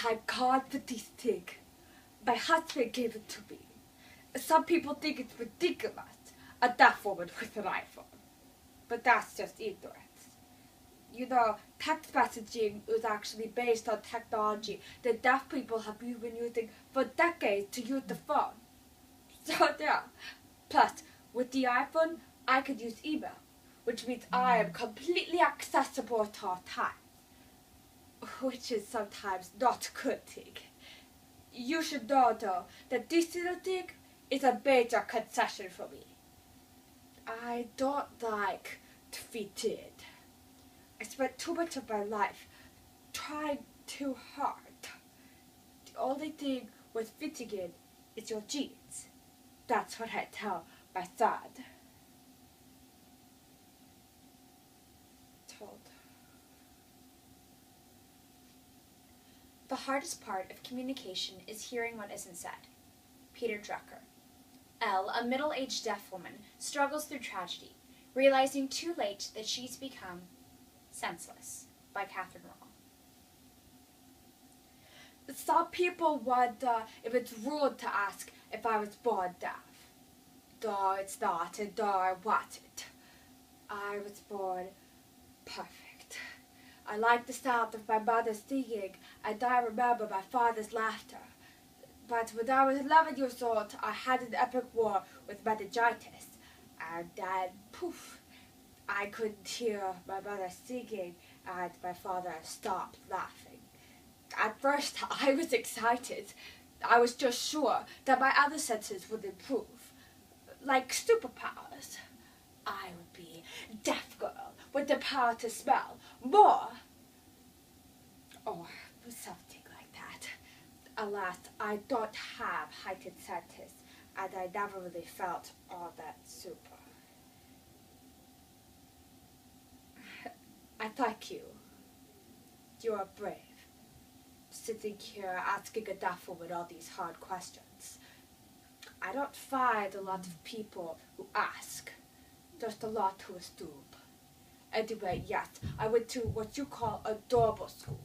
I got this thing. My husband gave it to me. Some people think it's ridiculous, a deaf woman with an iPhone. But that's just ignorance. You know, text messaging is actually based on technology that deaf people have been using for decades to use the phone. So yeah. Plus, with the iPhone, I could use email, which means I am completely accessible at all times. Which is sometimes not a good thing. You should know, though, that this little thing is a major concession for me. I don't like to fit in. I spent too much of my life trying too hard. The only thing worth fitting in is your jeans. That's what I tell my son. The hardest part of communication is hearing what isn't said. Peter Drucker. Elle, a middle-aged deaf woman, struggles through tragedy, realizing too late that she's become senseless. By Catherine Rawl. Some people wonder if it's rude to ask if I was born deaf. Though it's not, and though I wasn't. I was born perfect. I like the sound of my mother singing, and I remember my father's laughter. But when I was 11 years old, I had an epic war with meningitis, and then, poof, I couldn't hear my mother singing, and my father stopped laughing. At first, I was excited. I was just sure that my other senses would improve, like superpowers. I would be deaf girl with the power to smell more, or something like that. Alas, I don't have heightened senses, and I never really felt all that super. I thank you. You are brave, sitting here asking a deaf woman all these hard questions. I don't find a lot of people who ask, just a lot who stoop. Anyway, yes, I went to what you call a adorable school.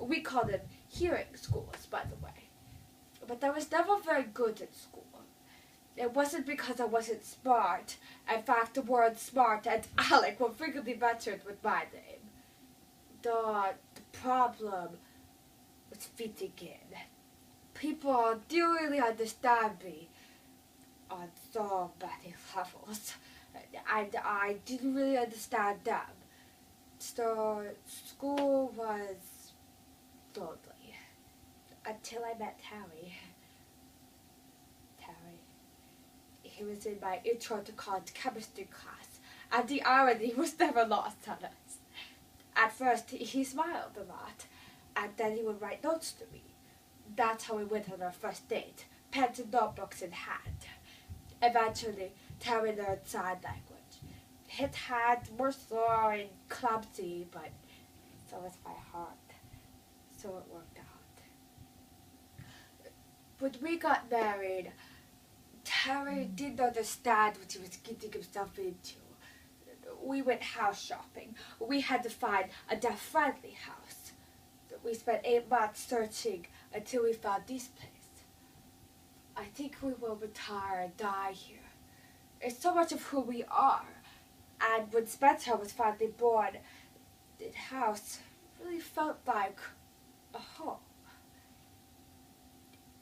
We call them hearing schools, by the way. But I was never very good at school. It wasn't because I wasn't smart. In fact, the words smart and Alec were frequently mentioned with my name. The problem was fitting in. People do really understand me on so many levels. And I didn't really understand them. So school was lonely. Until I met Terry. He was in my intro to college chemistry class, and the irony was never lost on us. At first, he smiled a lot, and then he would write notes to me. That's how we went on our first date, pens and notebooks in hand. Eventually, Terry learned sign language. His hands were sore and clumsy, but so was my heart. So it worked out. When we got married, Terry didn't understand what he was getting himself into. We went house shopping. We had to find a deaf-friendly house. We spent 8 months searching until we found this place. I think we will retire and die here. It's so much of who we are. And when Spencer was finally born, the house really felt like a home.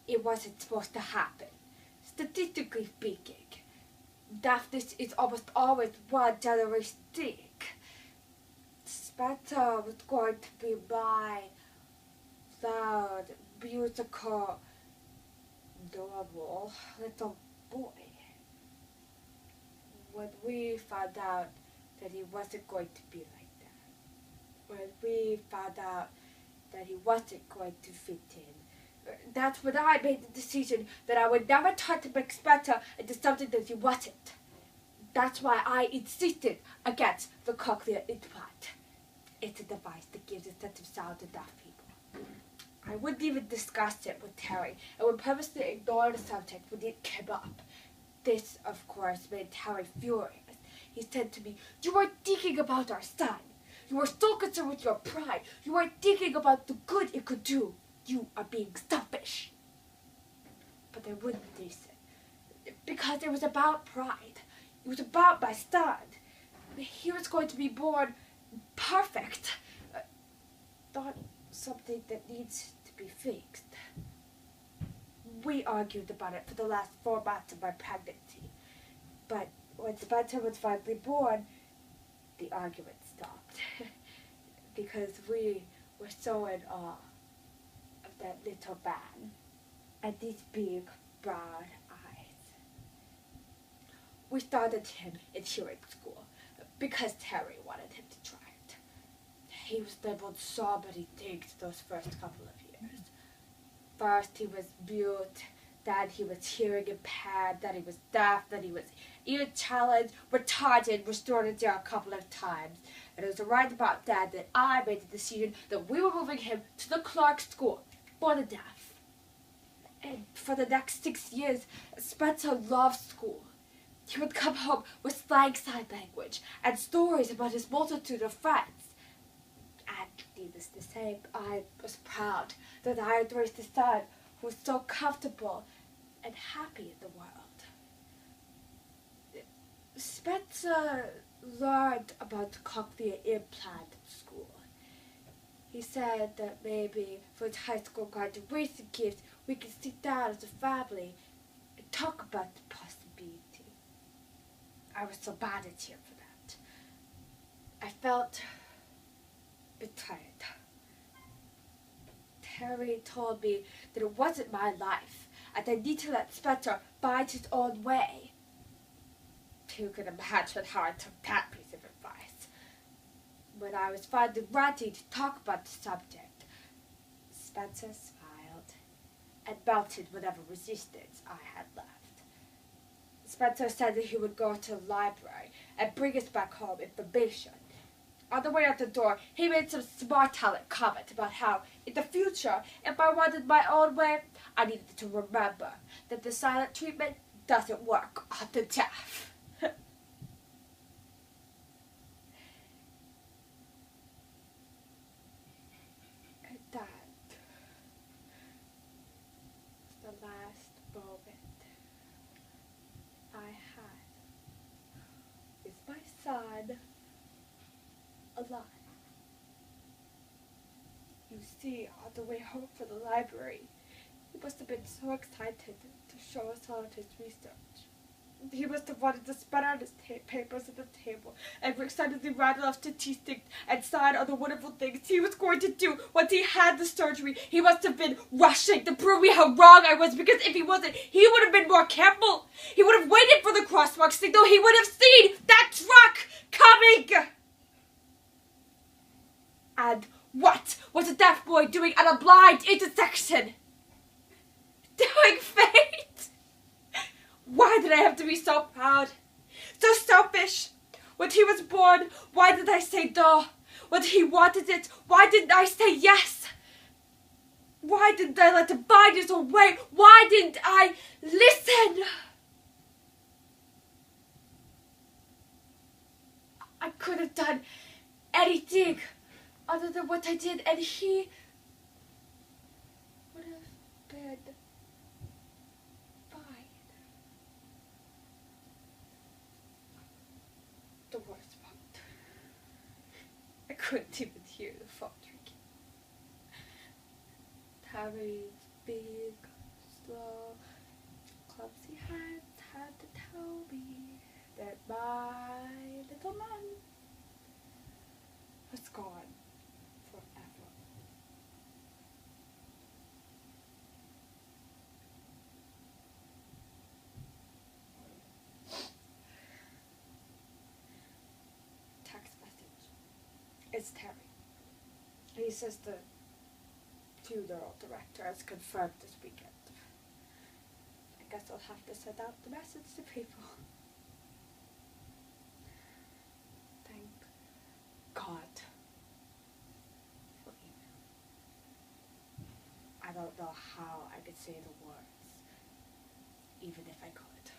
It wasn't supposed to happen. Statistically speaking, deafness is almost always one generation thing. Spencer was going to be my loud, musical, adorable little boy. When we found out that he wasn't going to be like that, when we found out that he wasn't going to fit in, that's when I made the decision that I would never try to make Spencer into something that he wasn't. That's why I insisted against the cochlear implant. It's a device that gives a sense of sound to deaf people. I wouldn't even discuss it with Terry, and would purposely ignore the subject when it came up. This, of course, made Terry furious. He said to me, "You weren't thinking about our son. You were so concerned with your pride. You weren't thinking about the good it could do." You are being selfish. But I wouldn't listen. Because it was about pride. It was about my son. He was going to be born perfect. Not something that needs to be fixed. We argued about it for the last 4 months of my pregnancy. But when Spencer was finally born, the argument stopped. Because we were so in awe of that little man and these big brown eyes. We started him in hearing school because Terry wanted him to try it. He was labeled so many things those first couple of years. First he was mute, then he was hearing impaired, then he was deaf, then he was ear challenged, retarded, restored there a couple of times. And it was right about that I made the decision that we were moving him to the Clark School for the deaf. And for the next 6 years, Spencer loved school. He would come home with slang sign language and stories about his multitude of friends. And needless to say, I was proud that I had raised a son who was so comfortable and happy in the world. Spencer learned about cochlear implant at school. He said that maybe for his high school graduation gift, we could sit down as a family and talk about the possibility. I was so bad at him for that. I felt betrayed. Terry told me that it wasn't my life and I need to let Spencer find his own way. You can imagine how I took that piece of advice. When I was finally ready to talk about the subject, Spencer smiled and melted whatever resistance I had left. Spencer said that he would go to the library and bring us back home information. On the way out the door, he made some smart-aleck comment about how, in the future, if I wanted my own way, I needed to remember that the silent treatment doesn't work on the deaf. And that was the last moment I had with my son alive. You see, on the way home from the library, he must have been so excited to show us all of his research. He must have wanted to spread out his papers at the table and excitedly rattle off statistics and sign on the wonderful things he was going to do once he had the surgery. He must have been rushing to prove me how wrong I was, because if he wasn't, he would have been more careful. He would have waited for the crosswalk signal. He would have seen that truck coming. And what was a deaf boy doing at a blind intersection? Doing fate? Why did I have to be so proud? So selfish? When he was born, why did I say no? When he wanted it, why didn't I say yes? Why didn't I let him find his own way? Why didn't I listen? I could have done anything other than what I did, and he would have been fine. The worst part, I couldn't even hear the phone ringing. Terry's big, slow, clumsy hands had to tell me that my little man was gone forever. Text message. It's Terry. He says the funeral director has confirmed this weekend. I guess I'll have to send out the message to people. Thank God for email. I don't know how I could say the words, even if I could.